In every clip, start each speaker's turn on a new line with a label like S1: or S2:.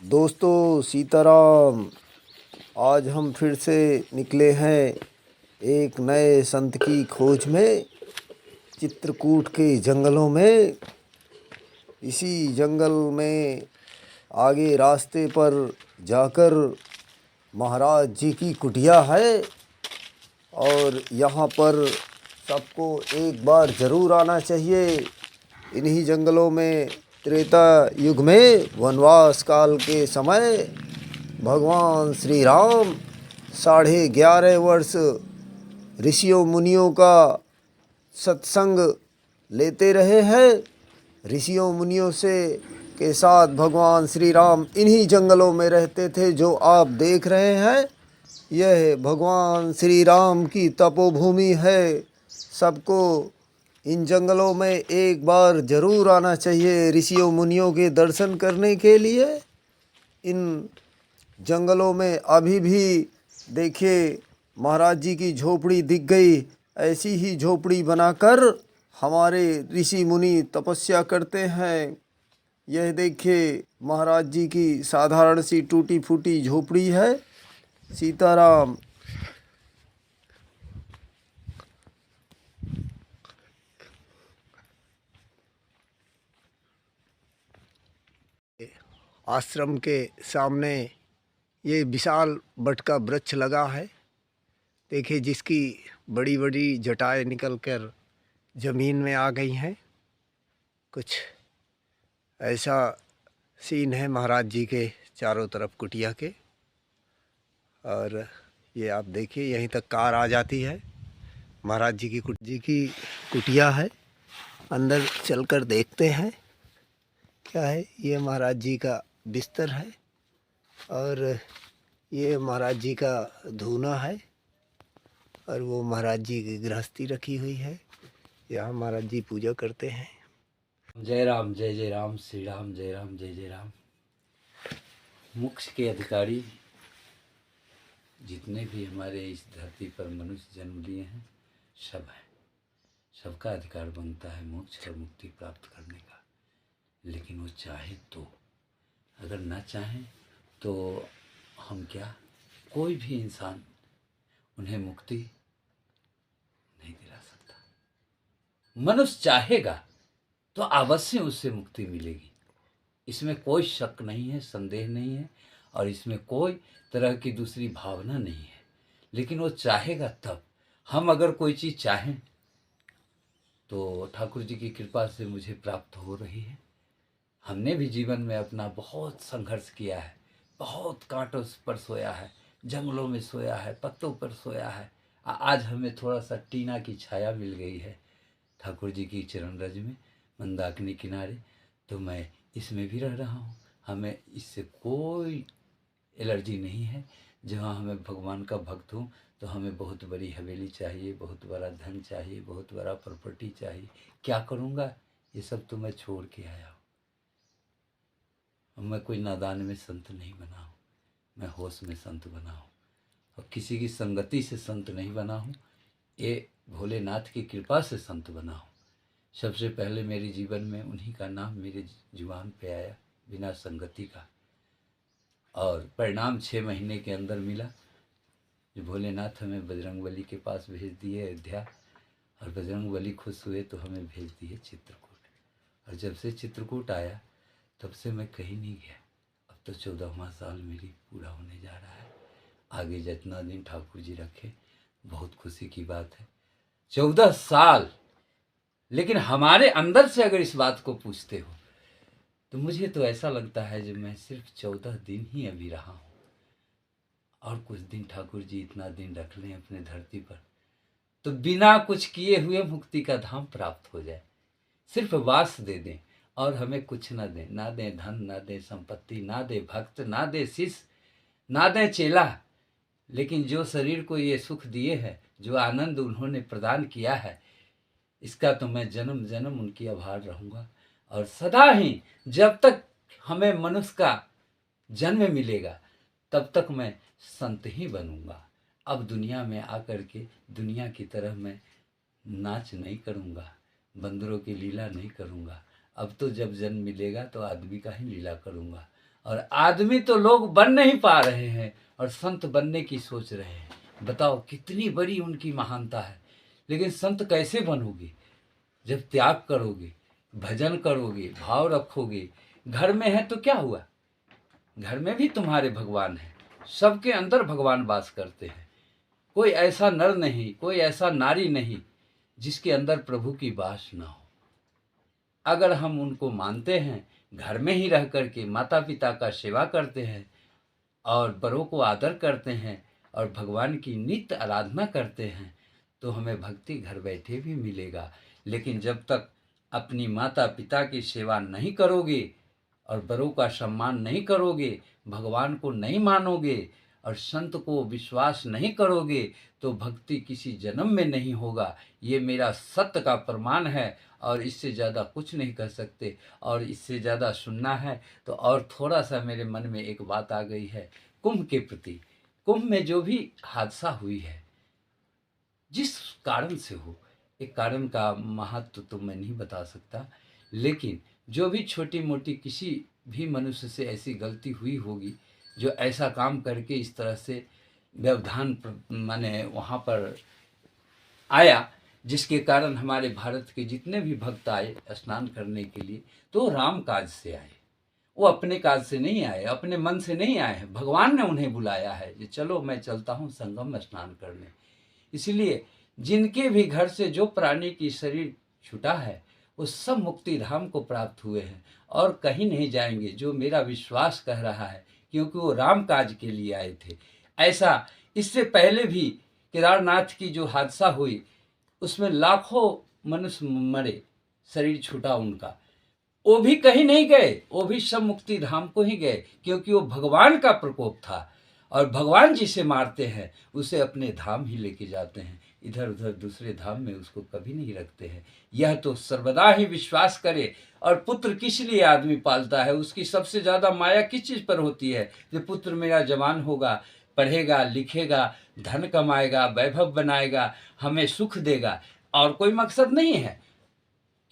S1: दोस्तों सीताराम। आज हम फिर से निकले हैं एक नए संत की खोज में, चित्रकूट के जंगलों में। इसी जंगल में आगे रास्ते पर जाकर महाराज जी की कुटिया है और यहाँ पर सबको एक बार ज़रूर आना चाहिए। इन्हीं जंगलों में त्रेता युग में वनवास काल के समय भगवान श्री राम 11.5 वर्ष ऋषियों मुनियों का सत्संग लेते रहे हैं। ऋषियों मुनियों से के साथ भगवान श्री राम इन्हीं जंगलों में रहते थे जो आप देख रहे हैं। यह भगवान श्री राम की तपोभूमि है। सबको इन जंगलों में एक बार ज़रूर आना चाहिए ऋषियों मुनियों के दर्शन करने के लिए। इन जंगलों में अभी भी देखिए महाराज जी की झोपड़ी दिख गई। ऐसी ही झोपड़ी बनाकर हमारे ऋषि मुनि तपस्या करते हैं। यह देखिए महाराज जी की साधारण सी टूटी फूटी झोपड़ी है। सीताराम। आश्रम के सामने ये विशाल बट का वृक्ष लगा है। देखिए जिसकी बड़ी बड़ी जटाएं निकलकर ज़मीन में आ गई हैं। कुछ ऐसा सीन है महाराज जी के चारों तरफ कुटिया के। और ये आप देखिए यहीं तक कार आ जाती है। महाराज जी की कुटिया है। अंदर चलकर देखते हैं क्या है। ये महाराज जी का बिस्तर है और ये महाराज जी का धूना है और वो महाराज जी की गृहस्थी रखी हुई है। यहाँ महाराज जी पूजा करते हैं।
S2: जय राम जय जय राम, श्री राम जय राम जय जय राम। मोक्ष के अधिकारी जितने भी हमारे इस धरती पर मनुष्य जन्म लिए हैं सब हैं। सबका अधिकार बनता है मोक्ष और मुक्ति प्राप्त करने का। लेकिन वो चाहे तो, अगर ना चाहें तो हम क्या, कोई भी इंसान उन्हें मुक्ति नहीं दिला सकता। मनुष्य चाहेगा तो अवश्य उससे मुक्ति मिलेगी। इसमें कोई शक नहीं है, संदेह नहीं है और इसमें कोई तरह की दूसरी भावना नहीं है। लेकिन वो चाहेगा तब। हम अगर कोई चीज़ चाहें तो ठाकुर जी की कृपा से मुझे प्राप्त हो रही है। हमने भी जीवन में अपना बहुत संघर्ष किया है, बहुत कांटों पर सोया है, जंगलों में सोया है, पत्तों पर सोया है। आज हमें थोड़ा सा टीना की छाया मिल गई है ठाकुर जी की चरण रज में, मंदाकिनी किनारे। तो मैं इसमें भी रह रहा हूँ। हमें इससे कोई एलर्जी नहीं है। जहाँ हमें भगवान का भक्त हूँ तो हमें बहुत बड़ी हवेली चाहिए, बहुत बड़ा धन चाहिए, बहुत बड़ा प्रॉपर्टी चाहिए। क्या करूँगा? ये सब तो मैं छोड़ के आया हूँ। मैं कोई नादान में संत नहीं बना हूँ, मैं होश में संत बना हूँ और किसी की संगति से संत नहीं बना हूँ। ये भोलेनाथ की कृपा से संत बना हूँ। सबसे पहले मेरे जीवन में उन्हीं का नाम मेरे जुबान पे आया बिना संगति का, और परिणाम 6 महीने के अंदर मिला। जो भोलेनाथ हमें बजरंगबली के पास भेज दिए अयोध्या, और बजरंगबली खुश हुए तो हमें भेज दिए चित्रकूट। और जब से चित्रकूट आया तब से मैं कहीं नहीं गया। अब तो 14वां साल मेरी पूरा होने जा रहा है। आगे जितना दिन ठाकुर जी रखे, बहुत खुशी की बात है। 14 साल। लेकिन हमारे अंदर से अगर इस बात को पूछते हो तो मुझे तो ऐसा लगता है जब मैं सिर्फ 14 दिन ही अभी रहा हूँ, और कुछ दिन ठाकुर जी इतना दिन रख लें अपने धरती पर तो बिना कुछ किए हुए मुक्ति का धाम प्राप्त हो जाए। सिर्फ वास दे दें और हमें कुछ ना दें, ना दें धन, ना दें संपत्ति, ना दें भक्त, ना दें शिष्य, ना दें चेला। लेकिन जो शरीर को ये सुख दिए है, जो आनंद उन्होंने प्रदान किया है, इसका तो मैं जन्म जन्म उनकी आभार रहूँगा। और सदा ही जब तक हमें मनुष्य का जन्म मिलेगा तब तक मैं संत ही बनूंगा। अब दुनिया में आकर के दुनिया की तरह मैं नाच नहीं करूंगा, बंदरों की लीला नहीं करूंगा। अब तो जब जन्म मिलेगा तो आदमी का ही लीला करूंगा। और आदमी तो लोग बन नहीं पा रहे हैं और संत बनने की सोच रहे हैं। बताओ कितनी बड़ी उनकी महानता है। लेकिन संत कैसे बनोगे? जब त्याग करोगे, भजन करोगे, भाव रखोगे। घर में है तो क्या हुआ, घर में भी तुम्हारे भगवान हैं, सबके अंदर भगवान वास करते हैं। कोई ऐसा नर नहीं, कोई ऐसा नारी नहीं जिसके अंदर प्रभु की वास ना हो। अगर हम उनको मानते हैं, घर में ही रह करके माता पिता का सेवा करते हैं और बड़ों को आदर करते हैं और भगवान की नित्य आराधना करते हैं, तो हमें भक्ति घर बैठे भी मिलेगा। लेकिन जब तक अपनी माता पिता की सेवा नहीं करोगे और बड़ों का सम्मान नहीं करोगे, भगवान को नहीं मानोगे और संत को विश्वास नहीं करोगे, तो भक्ति किसी जन्म में नहीं होगा। ये मेरा सत्य का प्रमाण है और इससे ज़्यादा कुछ नहीं कर सकते। और इससे ज़्यादा सुनना है तो और थोड़ा सा मेरे मन में एक बात आ गई है कुंभ के प्रति। कुंभ में जो भी हादसा हुई है, जिस कारण से हो, एक कारण का महत्व तो मैं नहीं बता सकता, लेकिन जो भी छोटी मोटी किसी भी मनुष्य से ऐसी गलती हुई होगी जो ऐसा काम करके इस तरह से व्यवधान माने वहाँ पर आया, जिसके कारण हमारे भारत के जितने भी भक्त आए स्नान करने के लिए, तो राम काज से आए। वो अपने काज से नहीं आए, अपने मन से नहीं आए हैं। भगवान ने उन्हें बुलाया है कि चलो मैं चलता हूँ संगम में स्नान करने। इसलिए जिनके भी घर से जो प्राणी की शरीर छूटा है, वो सब मुक्ति धाम को प्राप्त हुए हैं और कहीं नहीं जाएंगे, जो मेरा विश्वास कह रहा है, क्योंकि वो राम काज के लिए आए थे। ऐसा इससे पहले भी केदारनाथ की जो हादसा हुई, उसमें लाखों मनुष्य मरे, शरीर छूटा उनका, वो भी कहीं नहीं गए, वो भी सब मुक्ति धाम को ही गए, क्योंकि वो भगवान का प्रकोप था। और भगवान जिसे मारते हैं उसे अपने धाम ही लेके जाते हैं, इधर उधर दूसरे धाम में उसको कभी नहीं रखते हैं। यह तो सर्वदा ही विश्वास करे। और पुत्र किस लिए आदमी पालता है? उसकी सबसे ज़्यादा माया किस चीज़ पर होती है? कि पुत्र मेरा जवान होगा, पढ़ेगा लिखेगा, धन कमाएगा, वैभव बनाएगा, हमें सुख देगा, और कोई मकसद नहीं है।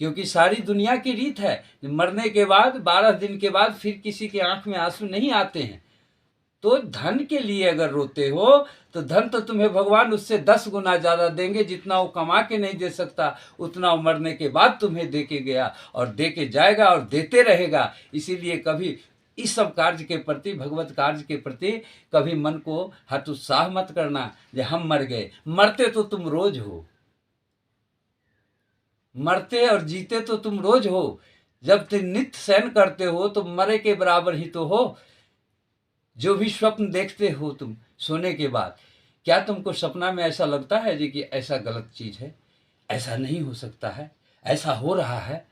S2: क्योंकि सारी दुनिया की रीत है, मरने के बाद 12 दिन के बाद फिर किसी के आंख में आंसू नहीं आते हैं। तो धन के लिए अगर रोते हो तो धन तो तुम्हें भगवान उससे 10 गुना ज़्यादा देंगे। जितना वो कमा के नहीं दे सकता, उतना वो मरने के बाद तुम्हें दे के गया और दे के जाएगा और देते रहेगा। इसीलिए कभी इस सब कार्य के प्रति, भगवत कार्य के प्रति कभी मन को हतोत्साह मत करना कि हम मर गए। मरते तो तुम रोज हो, मरते और जीते तो तुम रोज हो। जब तुम नित्य शयन करते हो तो मरे के बराबर ही तो हो। जो भी स्वप्न देखते हो तुम सोने के बाद, क्या तुमको सपना में ऐसा लगता है जी कि ऐसा गलत चीज़ है, ऐसा नहीं हो सकता है, ऐसा हो रहा है?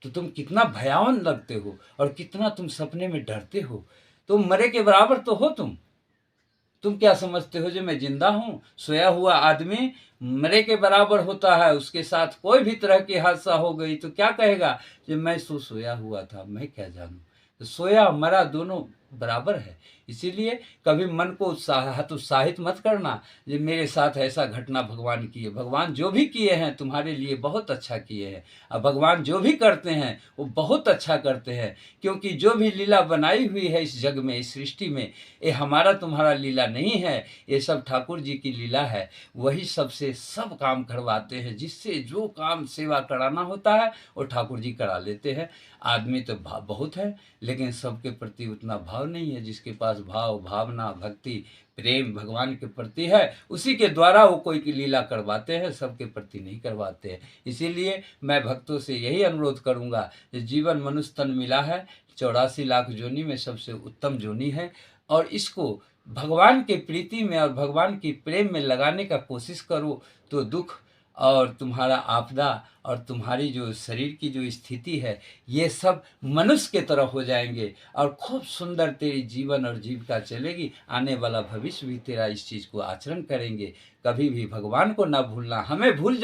S2: तो तुम कितना भयावन लगते हो और कितना तुम सपने में डरते हो। तुम मरे के बराबर तो हो। तुम क्या समझते हो जो मैं जिंदा हूँ? सोया हुआ आदमी मरे के बराबर होता है। उसके साथ कोई भी तरह की हादसा हो गई तो क्या कहेगा कि मैं सोया हुआ था, मैं क्या जानूँ। तो सोया मरा दोनों बराबर है। इसीलिए कभी मन को उत्साहित मत करना कि मेरे साथ ऐसा घटना भगवान की है। भगवान जो भी किए हैं तुम्हारे लिए बहुत अच्छा किए हैं, और भगवान जो भी करते हैं वो बहुत अच्छा करते हैं। क्योंकि जो भी लीला बनाई हुई है इस जग में, इस सृष्टि में, ये हमारा तुम्हारा लीला नहीं है, ये सब ठाकुर जी की लीला है। वही सबसे सब काम करवाते हैं। जिससे जो काम सेवा कराना होता है वो ठाकुर जी करा लेते हैं। आदमी तो बहुत है, लेकिन सबके प्रति उतना भाव नहीं है। जिसके पास भाव, भावना, भक्ति, प्रेम भगवान के प्रति है, उसी के द्वारा वो कोई की लीला करवाते हैं, सबके प्रति नहीं करवाते हैं। इसीलिए मैं भक्तों से यही अनुरोध करूँगा कि जीवन मनुष्य तन मिला है, 84 लाख जोनी में सबसे उत्तम जोनी है, और इसको भगवान के प्रीति में और भगवान की प्रेम में लगाने का कोशिश करो, तो दुख और तुम्हारा आपदा और तुम्हारी जो शरीर की जो स्थिति है, ये सब मनुष्य के तरह हो जाएंगे और खूब सुंदर तेरी जीवन और जीविका चलेगी। आने वाला भविष्य भी तेरा इस चीज़ को आचरण करेंगे। कभी भी भगवान को ना भूलना। हमें भूल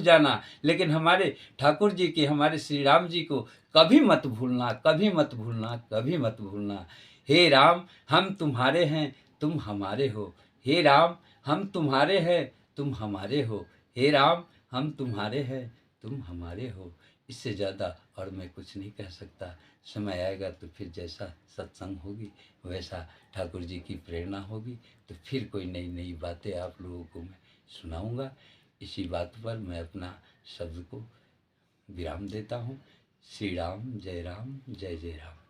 S2: जाना, लेकिन हमारे ठाकुर जी की, हमारे श्री राम जी को कभी मत भूलना, कभी मत भूलना, कभी मत भूलना। हे राम, हम तुम्हारे हैं, तुम हमारे हो। हे राम, हम तुम्हारे हैं, तुम हमारे हो। हे राम, हम तुम्हारे हैं, तुम हमारे हो। इससे ज़्यादा और मैं कुछ नहीं कह सकता। समय आएगा तो फिर जैसा सत्संग होगी, वैसा ठाकुर जी की प्रेरणा होगी, तो फिर कोई नई नई बातें आप लोगों को मैं सुनाऊंगा। इसी बात पर मैं अपना शब्द को विराम देता हूँ। श्री राम, जय जय राम।